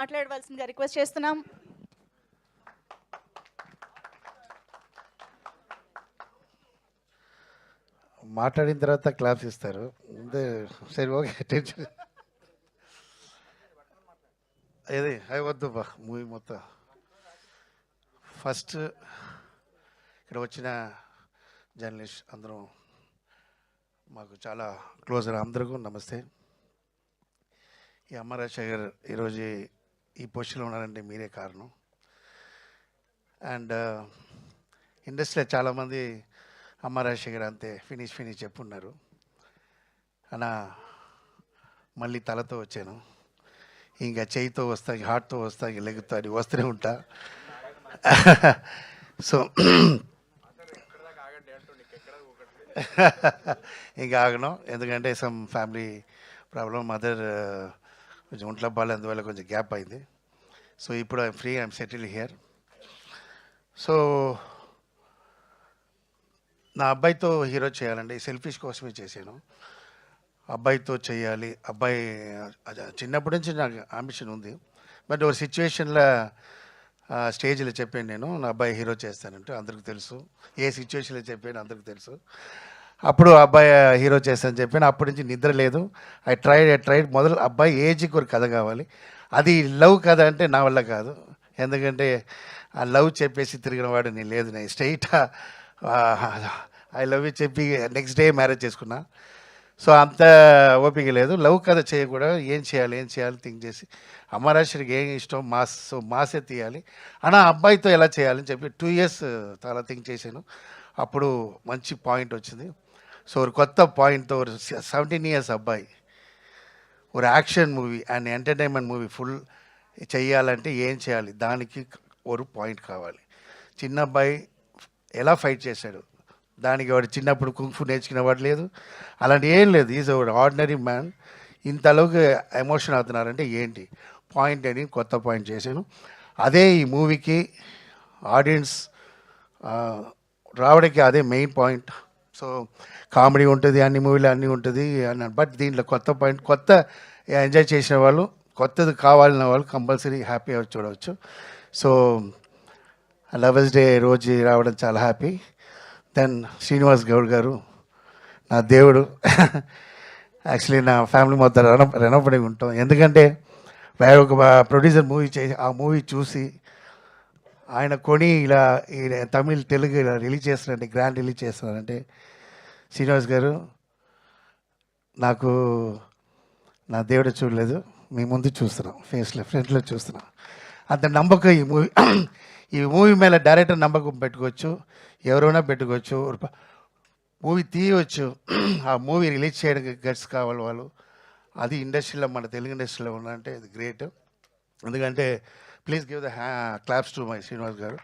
మాట్లాడవలసిందిగా రిక్వెస్ట్ చేస్తున్నాం. మాట్లాడిన తర్వాత క్లాప్స్ ఇస్తారు ముందే. సరే ఓకే, టెన్షన్ ఏది అవి వద్దు బా. మూవీ మొత్తం ఫస్ట్ ఇక్కడ వచ్చిన జర్నలిస్ట్ అందరం మాకు చాలా క్లోజ్ అందరికీ నమస్తే. ఈ అమ్మ రాజశేఖర్ ఈరోజు ఈ పొజిషన్లో ఉన్నారంటే మీరే కారణం. అండ్ ఇండస్ట్రీలో చాలామంది అమ్మ రాజశేఖర్ అంతే ఫినిష్ చెప్పున్నారు అలా మళ్ళీ తలతో వచ్చాను. ఇంకా చేయితో వస్తా, హార్ట్తో వస్తా, ఇంక లెగ్తో అని వస్తూనే ఉంటా. సో ఇంకా ఆగను, ఎందుకంటే సమ్ ఫ్యామిలీ ప్రాబ్లం, మదర్ కొంచెం ఒంట్లో బాగా, అందువల్ల కొంచెం గ్యాప్ అయింది. సో ఇప్పుడు I'm free, I'm settle here. So నా అబ్బాయితో హీరో చేయాలండి, సెల్ఫిష్ కోసమే చేశాను. అబ్బాయితో చేయాలి, అబ్బాయి చిన్నప్పటి నుంచి నాకు అంబిషన్ ఉంది. బట్ ఒక సిచ్యువేషన్లో స్టేజ్లో చెప్పాను నేను నా అబ్బాయి హీరో చేస్తానంటే, అందరికి తెలుసు ఏ సిచ్యువేషన్లో చెప్పాను, అందరికి తెలుసు. అప్పుడు అబ్బాయి హీరో చేస్తానని చెప్పాను. అప్పటి నుంచి నిద్ర లేదు. ఐ ట్రైడ్ మొదలు అబ్బాయి ఏజ్కి ఒక కథ కావాలి. అది లవ్ కథ అంటే నా వల్ల కాదు, ఎందుకంటే ఆ లవ్ చెప్పేసి తిరిగిన వాడు నేను లేదు. నేను స్ట్రైట్ ఐ లవ్ యూ చెప్పి నెక్స్ట్ డే మ్యారేజ్ చేసుకున్నా. సో అంత ఓపిక లేదు. లవ్ కథ చేయకూడదు, ఏం చేయాలి థింక్ చేసి అమరాశ్వరికి ఏం ఇష్టం, మాస్, సో మాసే తీయాలి అన్న. అబ్బాయితో ఎలా చేయాలని చెప్పి 2 years చాలా థింక్ చేశాను. అప్పుడు మంచి పాయింట్ వచ్చింది. సో ఒక కొత్త పాయింట్తో ఒక 17 years అబ్బాయి ఒక action movie and entertainment movie full చేయాలంటే ఏం చేయాలి, దానికి ఒక పాయింట్ కావాలి. చిన్న అబ్బాయి ఎలా ఫైట్ చేశాడు, దానికి వాడు చిన్నప్పుడు కుంఫు నేర్చుకునే వాడు లేదు, అలాంటి ఏం లేదు. ఈజ్ ఒక ఆర్డినరీ మ్యాన్. ఇంతలోకి ఎమోషన్ అవుతున్నారంటే ఏంటి పాయింట్ అని కొత్త పాయింట్ చేశాను. అదే ఈ మూవీకి ఆడియన్స్ రావడానికి అదే మెయిన్ పాయింట్. సో కామెడీ ఉంటుంది, అన్ని మూవీలు అన్నీ ఉంటుంది అన్నాను. బట్ దీంట్లో కొత్త పాయింట్, కొత్త ఎంజాయ్ చేసిన వాళ్ళు, కొత్తది కావాలన్న వాళ్ళు కంపల్సరీ హ్యాపీగా చూడవచ్చు. సో లవర్స్ డే రోజు రావడం చాలా హ్యాపీ. దెన్ శ్రీనివాస్ గౌడ్ గారు నా దేవుడు. యాక్చువల్లీ నా ఫ్యామిలీ మొత్తం రుణపడి ఉంటాం, ఎందుకంటే ఒక ప్రొడ్యూసర్ మూవీ చేసి ఆ మూవీ చూసి ఆయన కొని ఇలా తమిళ్ తెలుగు ఇలా రిలీజ్ చేస్తున్నారంటే, గ్రాండ్ రిలీజ్ చేస్తున్నారంటే, శ్రీనివాస్ గారు నాకు నా దేవుడు చూడలేదు, మీ ముందు చూస్తున్నాం, ఫేస్లో ఫ్రంట్లో చూస్తున్నాం. అంత నమ్మకం ఈ మూవీ మీద డైరెక్టర్ నమ్మకం పెట్టుకోవచ్చు, ఎవరైనా పెట్టుకోవచ్చు, మూవీ తీయవచ్చు. ఆ మూవీ రిలీజ్ చేయడానికి గట్స్ కావాలి వాళ్ళు. అది ఇండస్ట్రీలో, మన తెలుగు ఇండస్ట్రీలో ఉన్నారంటే ఇది గ్రేట్. ఎందుకంటే please give the claps to my Srinivas గారు.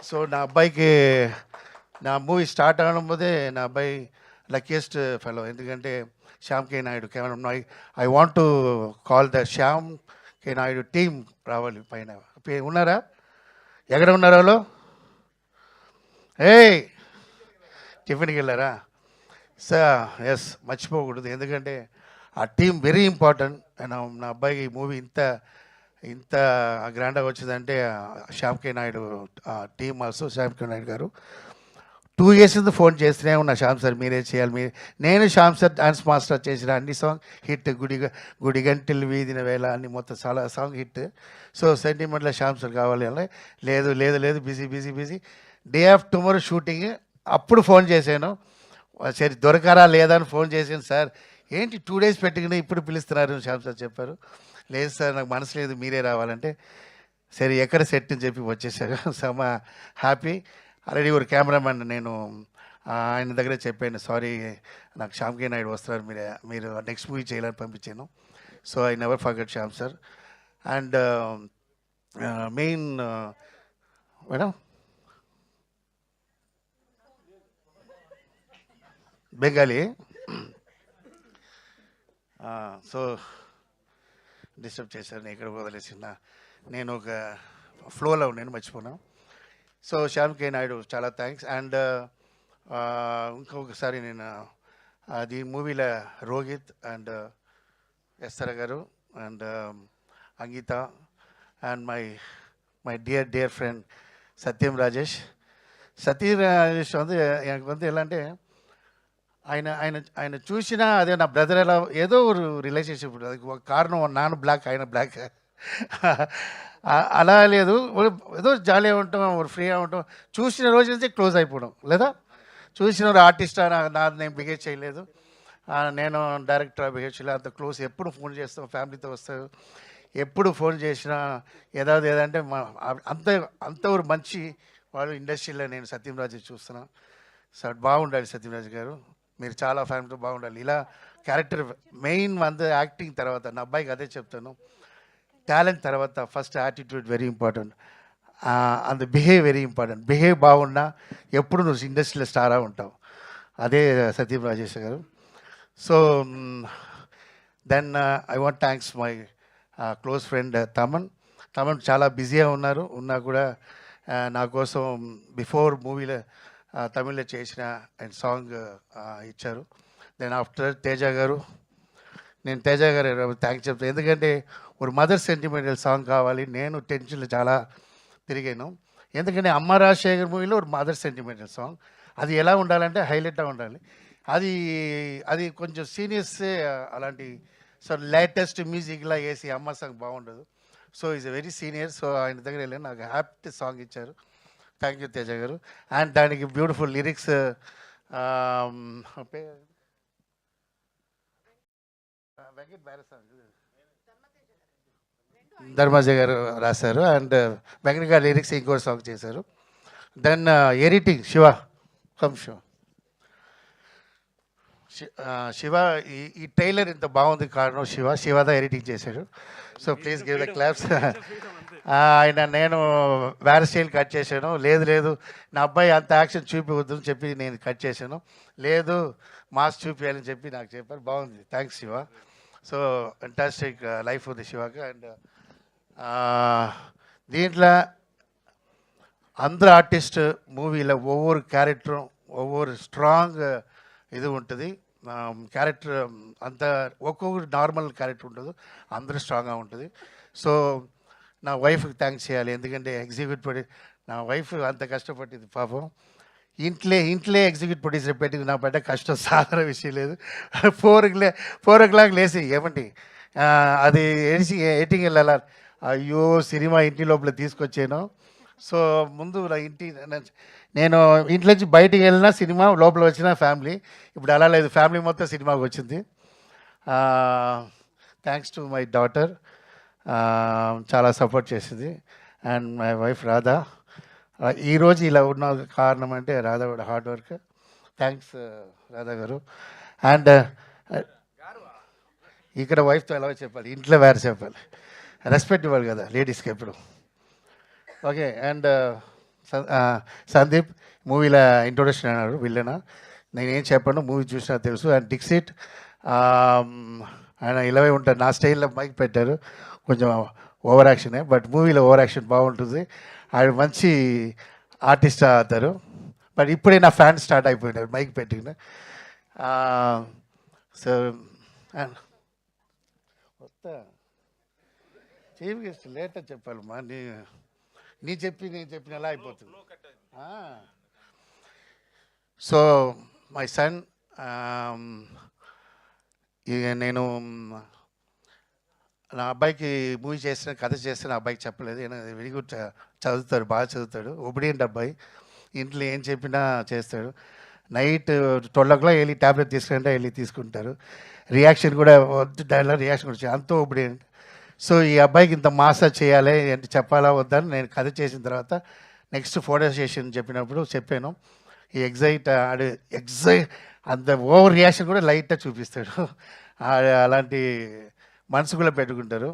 సో నా అబ్బాయికి నా మూవీ స్టార్ట్ అవ్వడం పోతే నా అబ్బాయి లక్కీయెస్ట్ ఫెలో, ఎందుకంటే శ్యామ్ కే నాయుడు కేవలం I want to call the Shyam K Naidu team రావాలి పైన. ఉన్నారా? ఎక్కడ ఉన్నారు వాళ్ళు? టిఫిన్కి వెళ్ళారా? సార్ ఎస్, మర్చిపోకూడదు, ఎందుకంటే ఆ టీం వెరీ ఇంపార్టెంట్. నా అబ్బాయికి ఈ మూవీ ఇంత గ్రాండ్గా వచ్చిందంటే శ్యామ్ కే నాయుడు టీమ్, ఆల్సో శ్యామ్ కే నాయుడు గారు 2 years నుంచి ఫోన్ చేస్తూనే ఉన్నా, శ్యామ్ సార్ మీరే చేయాలి. నేను శ్యామ్ సార్ డాన్స్ మాస్టర్ చేసిన అన్ని సాంగ్ హిట్, గుడిగంటలు వీధిన వేళ అన్ని మొత్తం చాలా సాంగ్ హిట్. సో సెంటిమెంట్లో శ్యామ్ సార్ కావాలి అని, లేదు busy day off tomorrow shooting. అప్పుడు ఫోన్ చేశాను, సరే దొరకారా లేదా అని ఫోన్ చేశాను. సార్ ఏంటి 2 days పెట్టుకుని ఇప్పుడు పిలుస్తున్నారు శ్యామ్ సార్ చెప్పారు. లేదు సార్ నాకు మనసు లేదు, మీరే రావాలంటే సరే ఎక్కడ సెట్ అని చెప్పి వచ్చేసారు. సో మా హ్యాపీ. ఆల్రెడీ ఒక కెమెరామెన్ నేను ఆయన దగ్గర చెప్పాను, సారీ నాకు శ్యామ్ కే నాయుడు వస్తున్నారు, మీరు నెక్స్ట్ మూవీ చేయాలని పంపించాను. So I never forget Shyam sir. And main madam Bengali. So disturb చేశాను, ఎక్కడ వదిలేసిన నేను ఒక ఫ్లోలో నేను మర్చిపోయినా. సో శ్యామ్ కే నాయుడు చాలా థ్యాంక్స్. అండ్ ఇంకొకసారి నేను అది మూవీలో రోహిత్ అండ్ ఎస్తర గారు and Ankita and my dear friend Satyam Rajesh. Satyam Rajesh எனக்கு ఎలా అంటే ఆయన ఆయన ఆయన చూసినా అదే నా బ్రదర్ ఎలా ఏదో ఒక రిలేషన్షిప్ ఉంటుంది. అది ఒక కారణం నాన్న బ్లాక్ ఆయన బ్లాక్ అలా లేదు, ఏదో జాలీగా ఉంటాం, ఫ్రీగా ఉంటాం. చూసిన రోజు నుంచి క్లోజ్ అయిపోవడం లేదా చూసిన ఆర్టిస్ట్ నాది నేను బిహేవ్ చేయలేదు, నేను డైరెక్టర్ బిహేవ్ చేయలేదు, అంత క్లోజ్. ఎప్పుడు ఫోన్ చేస్తాం, ఫ్యామిలీతో వస్తావు, ఎప్పుడు ఫోన్ చేసినా ఏదంటే అంత అంత ఒక మంచి వాడు ఇండస్ట్రీలో నేను సత్యంరాజు చూస్తున్నాను. సార్ బాగుండాలి సత్యంరాజు గారు, మీరు చాలా ఫ్యామిలీతో బాగుండాలి. ఇలా క్యారెక్టర్ మెయిన్ యాక్టింగ్ తర్వాత నా అబ్బాయికి అదే చెప్తాను, టాలెంట్ తర్వాత first attitude very important and behave very important. Behave బాగున్నా ఎప్పుడు నువ్వు ఇండస్ట్రీలో స్టారా ఉంటావు. అదే Satyam Rajesh garu. So then I want thanks my close friend Thaman చాలా బిజీగా ఉన్నా కూడా నా కోసం బిఫోర్ మూవీలో తమిళ్లో చేసిన అండ్ సాంగ్ ఇచ్చారు. దెన్ ఆఫ్టర్ తేజ గారు, నేను తేజ గారు థ్యాంక్స్ చెప్తాను. ఎందుకంటే ఒక మదర్ సెంటిమెంటల్ సాంగ్ కావాలి. నేను టెన్షన్లో చాలా తిరిగాను, ఎందుకంటే అమ్మ రాజశేఖర్ మూవీలో ఒక మదర్ సెంటిమెంటల్ సాంగ్, అది ఎలా ఉండాలంటే హైలైట్గా ఉండాలి. అది కొంచెం సీనియర్సే అలాంటి సో లేటెస్ట్ మ్యూజిక్లా వేసి అమ్మ సాంగ్ బాగుండదు. So is a very senior. So ఆయన దగ్గర వెళ్ళి నాకు హ్యాపీ సాంగ్ ఇచ్చారు. థ్యాంక్ యూ తేజ గారు. అండ్ దానికి బ్యూటిఫుల్ లిరిక్స్ వెంకట్ ధర్మాజ గారు రాశారు. అండ్ వెంకట్ గారు లిరిక్స్ ఇంకో సాంగ్ చేశారు. దెన్ ఎడిటింగ్ శివ ఈ ట్రైలర్ ఇంత బాగుంది కారణం శివదా ఎడిటింగ్ చేశాడు. So please give the claps. ఆయన నేను వేరే స్టైల్ కట్ చేశాను, లేదు నా అబ్బాయి అంత యాక్షన్ చూపివద్దని చెప్పి నేను కట్ చేశాను, లేదు మాస్ చూపించాలని చెప్పి నాకు చెప్పారు. బాగుంది, thanks Shiva. So fantastic life ఉంది శివకి. అండ్ దీంట్లో అందరు ఆర్టిస్ట్ మూవీలో ఒవ్వొరు క్యారెక్టరు ఒవ్వొరు స్ట్రాంగ్ ఇది ఉంటుంది. క్యారెక్టర్ అంత ఒక్కొక్కరు నార్మల్ క్యారెక్టర్ ఉంటుంది, అందరూ స్ట్రాంగ్గా ఉంటుంది. సో నా వైఫ్కి థ్యాంక్స్ చేయాలి, ఎందుకంటే నా వైఫ్ అంత కష్టపడింది పాపం. ఇంట్లో ఎగ్జిక్యూటివ్ ప్రొడ్యూసర్ పెట్టి నా పడ్డ కష్టం సాధారణ విషయం లేదు. 4 o'clock లేసి ఏమండి అది ఎడిటింగ్ వెళ్ళాలి, అయ్యో సినిమా ఇంటి లోపల తీసుకొచ్చాను. సో ముందు నేను ఇంట్లో నుంచి బయటికి వెళ్ళినా సినిమా, లోపల వచ్చిన ఫ్యామిలీ. ఇప్పుడు అలా లేదు, ఫ్యామిలీ మొత్తం సినిమాకి వచ్చింది. థ్యాంక్స్ టు మై డాటర్, చాలా సపోర్ట్ చేసింది. And my wife Radha. ఈరోజు ఇలా ఉన్న కారణం అంటే రాధా కూడా హార్డ్ వర్క్. థ్యాంక్స్ రాధా గారు. అండ్ ఇక్కడ వైఫ్తో ఎలా చెప్పాలి, ఇంట్లో వేరే చెప్పాలి, రెస్పెక్ట్ ఇవ్వాలి కదా లేడీస్కి ఎప్పుడు. ఓకే. అండ్ సందీప్ మూవీలో ఇంట్రొడక్షన్ అన్నాడు విల్లన, నేనేం చెప్పాను మూవీ చూసినా తెలుసు. అండ్ డిక్సిట్ ఆయన ఇలాగే ఉంటారు, నా స్టైల్లో మైక్ పెట్టారు, కొంచెం ఓవర్ యాక్షనే, బట్ మూవీలో ఓవర్ యాక్షన్ బాగుంటుంది. ఆయన మంచి ఆర్టిస్ట్ అవుతారు. బట్ ఇప్పుడే నా ఫ్యాన్ స్టార్ట్ అయిపోయినారు మైక్ పెట్టిన. సో చీఫ్ గెస్ట్ లేట్ అని చెప్పాలమ్మా, నేను చెప్పిన ఎలా అయిపోతుంది. సో మై సన్, నేను నా అబ్బాయికి మూవీ చేసిన కథ చేస్తే నా అబ్బాయికి చెప్పలేదు, వెరీ గుడ్ చదువుతాడు, బాగా చదువుతాడు, ఒబిడియంట్ అబ్బాయి, ఇంట్లో ఏం చెప్పినా చేస్తాడు. నైట్ 12 o'clock వెళ్ళి ట్యాబ్లెట్ తీసుకుంటే వెళ్ళి తీసుకుంటారు. రియాక్షన్ కూడా డైలాగ్ రియాక్షన్ కూడా అంత ఒబిడియంట్. సో ఈ అబ్బాయికి ఇంత మాసా చేయాలి అంటే చెప్పాలా వద్దని నేను కథ చేసిన తర్వాత నెక్స్ట్ ఫోటో సెషన్ చెప్పినప్పుడు చెప్పాను. ఈ ఎగ్జైట్ అంత ఓవర్ రియాక్షన్ కూడా లైట్గా చూపిస్తాడు. అలాంటి మనసు కూడా పెట్టుకుంటారు.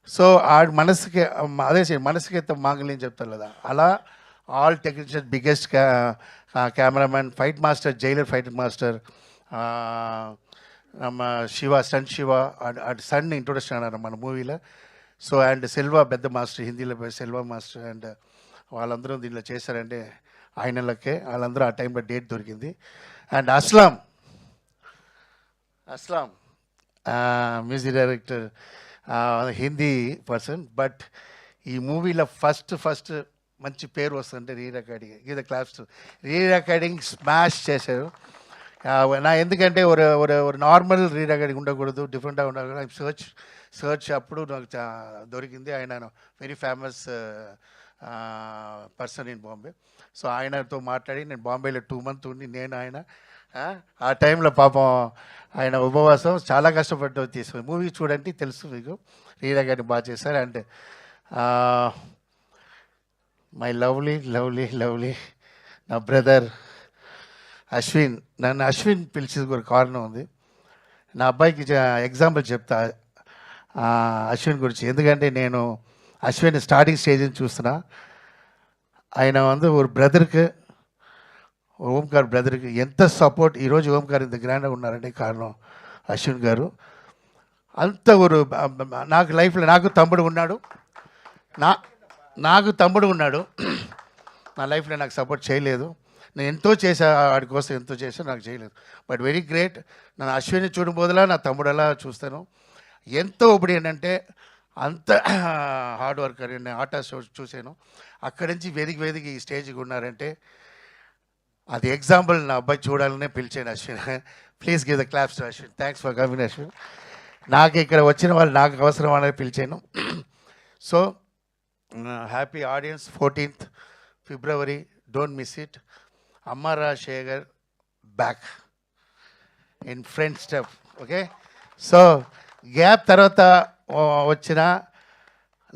సో ఆడి మనసుకి అదే మనసుకి ఎంత మాంగళ్యం చెప్తారు కదా, అలా all technician biggest cameraman, fight master, Jailer fight master நம்ம స్టంట్ శివ అటు సన్ ఇంట్రొడక్షన్ అన్నారు మన మూవీలో. సో అండ్ సెల్వా పెద్ద మాస్టర్, హిందీలో సెల్వా మాస్టర్, అండ్ వాళ్ళందరూ దీనిలో చేశారంటే ఆయనలకే, వాళ్ళందరూ ఆ టైంలో డేట్ దొరికింది. And Aslam music director, Hindi person. But ఈ మూవీలో ఫస్ట్ మంచి పేరు వస్తుందంటే రీ రికార్డింగ్. ఇది క్లాప్స్. రీ రికార్డింగ్ స్మాష్ చేశారు. నా ఎందుకంటే ఒక నార్మల్ రీ రికార్డింగ్ ఉండకూడదు, డిఫరెంట్గా ఉండకూడదు. సర్చ్ అప్పుడు నాకు దొరికింది. ఆయన very famous person in Bombay. So ఆయనతో మాట్లాడి నేను బాంబేలో 2 months ఉండి నేను ఆయన ఆ టైంలో పాపం ఆయన ఉపవాసం చాలా కష్టపడ్డ తీసుకో. మూవీ చూడండి తెలుసు మీకు. రీ రికార్డింగ్ బాగా చేశారు. అండ్ మై లవ్లీ నా బ్రదర్ అశ్విన్. నన్ను అశ్విన్ పిలిచేది ఒక కారణం ఉంది. నా అబ్బాయికి ఎగ్జాంపుల్ చెప్తా అశ్విన్ గురించి. ఎందుకంటే నేను అశ్విన్ స్టార్టింగ్ స్టేజ్ నుంచి చూస్తున్నా. ఆయన ఒక బ్రదర్కి, ఓంకార్ బ్రదర్కి ఎంత సపోర్ట్. ఈరోజు ఓంకార్ ఇంత గ్రాండ్గా ఉన్నారంటే కారణం అశ్విన్ గారు. అంత నాకు లైఫ్లో నాకు తమ్ముడు ఉన్నాడు. నా లైఫ్లో నాకు సపోర్ట్ చేయలేదు. నేను ఎంతో చేశా వాడి కోసం, ఎంతో చేశా, నాకు చేయలేదు. But very great. నేను అశ్విని చూడబోదులా నా తమ్ముడలా చూస్తాను. ఎంతో ఇప్పుడు ఏంటంటే అంత హార్డ్ వర్కర్. నేను ఆటా షో చూశాను. అక్కడి నుంచి వెదికి ఈ స్టేజ్కి ఉన్నారంటే అది ఎగ్జాంపుల్. నా అబ్బాయి చూడాలనే పిలిచాను Ashwin. Please give the claps to Ashwin. Thanks for coming Ashwin. నాకు ఇక్కడ వచ్చిన వాళ్ళు నాకు అవసరం అనేది పిలిచాను. So happy audience. 14th February, don't miss it. అమ్మ Rajasekhar back in friend step. Okay. So gap తర్వాత వచ్చిన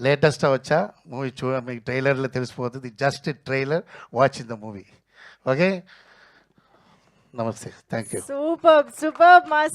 లేటెస్ట్ వచ్చా మూవీ మీకు ట్రైలర్లో తెలిసిపోతుంది. Just trailer, watch in the movie. Okay. నమస్తే. Thank you. Super master.